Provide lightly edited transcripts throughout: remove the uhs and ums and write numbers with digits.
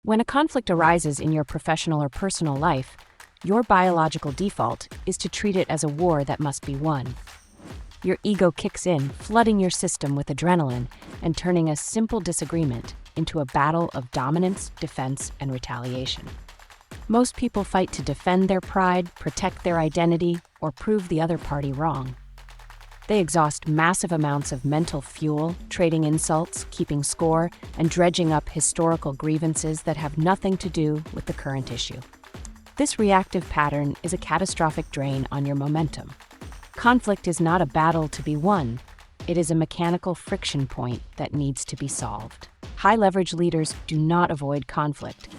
When a conflict arises in your professional or personal life, your biological default is to treat it as a war that must be won. Your ego kicks in, flooding your system with adrenaline and turning a simple disagreement into a battle of dominance, defense, and retaliation. Most people fight to defend their pride, protect their identity, or prove the other party wrong. They exhaust massive amounts of mental fuel, trading insults, keeping score, and dredging up historical grievances that have nothing to do with the current issue. This reactive pattern is a catastrophic drain on your momentum. Conflict is not a battle to be won. It is a mechanical friction point that needs to be solved. High-leverage leaders do not avoid conflict,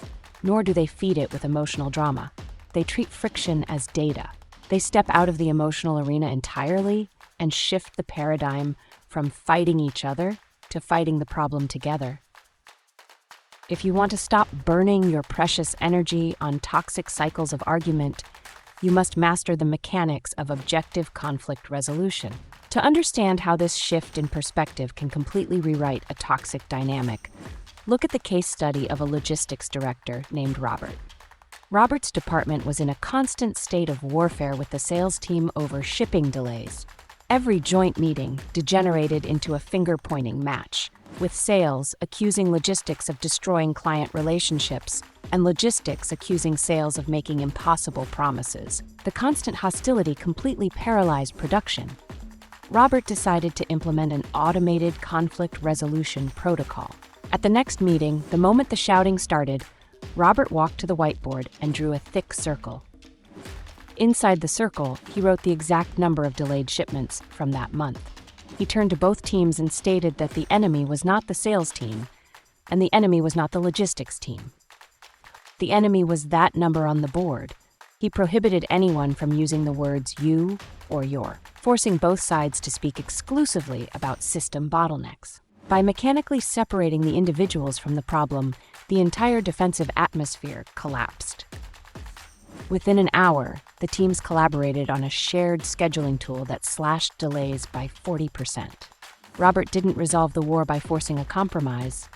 nor do they feed it with emotional drama. They treat friction as data. They step out of the emotional arena entirely and shift the paradigm from fighting each other to fighting the problem together. If you want to stop burning your precious energy on toxic cycles of argument, you must master the mechanics of objective conflict resolution. To understand how this shift in perspective can completely rewrite a toxic dynamic, look at the case study of a logistics director named Robert. Robert's department was in a constant state of warfare with the sales team over shipping delays. Every joint meeting degenerated into a finger-pointing match, with sales accusing logistics of destroying client relationships and logistics accusing sales of making impossible promises. The constant hostility completely paralyzed production. Robert decided to implement an automated conflict resolution protocol. At the next meeting, the moment the shouting started, Robert walked to the whiteboard and drew a thick circle. Inside the circle, he wrote the exact number of delayed shipments from that month. He turned to both teams and stated that the enemy was not the sales team, and the enemy was not the logistics team. The enemy was that number on the board. He prohibited anyone from using the words you or your, forcing both sides to speak exclusively about system bottlenecks. By mechanically separating the individuals from the problem, the entire defensive atmosphere collapsed. Within an hour, the teams collaborated on a shared scheduling tool that slashed delays by 40%. Robert didn't resolve the war by forcing a compromise.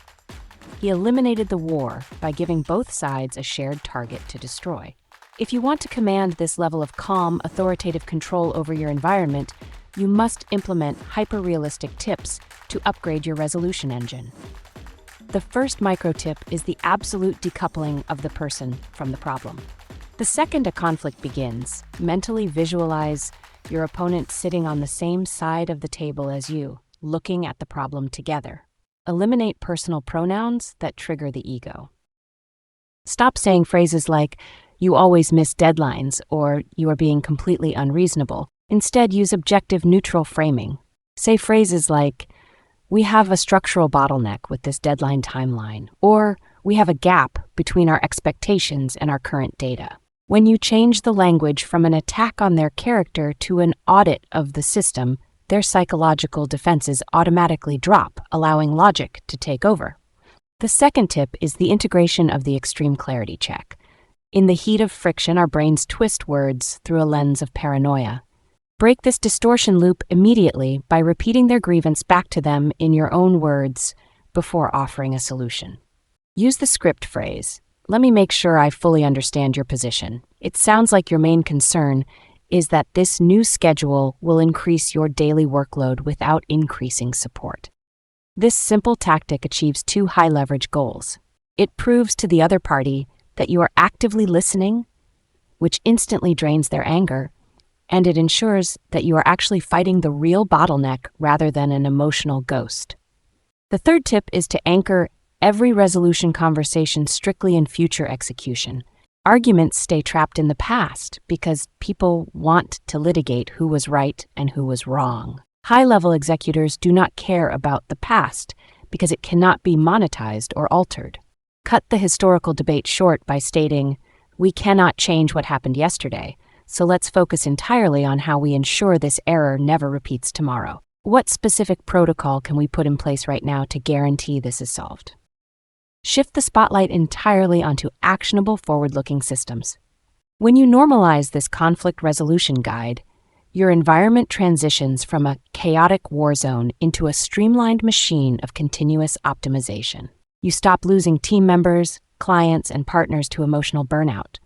He eliminated the war by giving both sides a shared target to destroy. If you want to command this level of calm, authoritative control over your environment, you must implement hyper-realistic tips to upgrade your resolution engine. The first micro-tip is the absolute decoupling of the person from the problem. The second a conflict begins, mentally visualize your opponent sitting on the same side of the table as you, looking at the problem together. Eliminate personal pronouns that trigger the ego. Stop saying phrases like, "You always miss deadlines," or "You are being completely unreasonable." Instead, use objective neutral framing. Say phrases like, "We have a structural bottleneck with this deadline timeline," or "We have a gap between our expectations and our current data." When you change the language from an attack on their character to an audit of the system, their psychological defenses automatically drop, allowing logic to take over. The second tip is the integration of the extreme clarity check. In the heat of friction, our brains twist words through a lens of paranoia. Break this distortion loop immediately by repeating their grievance back to them in your own words before offering a solution. Use the script phrase, "Let me make sure I fully understand your position. It sounds like your main concern is that this new schedule will increase your daily workload without increasing support." This simple tactic achieves two high-leverage goals. It proves to the other party that you are actively listening, which instantly drains their anger, and it ensures that you are actually fighting the real bottleneck rather than an emotional ghost. The third tip is to anchor every resolution conversation strictly in future execution. Arguments stay trapped in the past because people want to litigate who was right and who was wrong. High-level executors do not care about the past because it cannot be monetized or altered. Cut the historical debate short by stating, "We cannot change what happened yesterday, so let's focus entirely on how we ensure this error never repeats tomorrow. What specific protocol can we put in place right now to guarantee this is solved?" Shift the spotlight entirely onto actionable forward-looking systems. When you normalize this conflict resolution guide, your environment transitions from a chaotic war zone into a streamlined machine of continuous optimization. You stop losing team members, clients and partners to emotional burnout.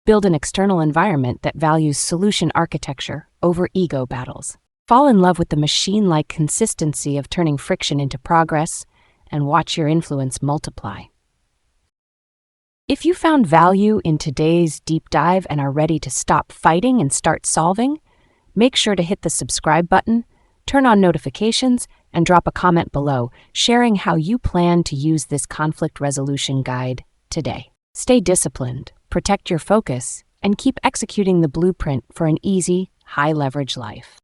Build an external environment that values solution architecture over ego battles. Fall in love with the machine-like consistency of turning friction into progress, and watch your influence multiply. If you found value in today's deep dive and are ready to stop fighting and start solving, make sure to hit the subscribe button, turn on notifications, and drop a comment below sharing how you plan to use this conflict resolution guide today. Stay disciplined, protect your focus, and keep executing the blueprint for an easy, high-leverage life.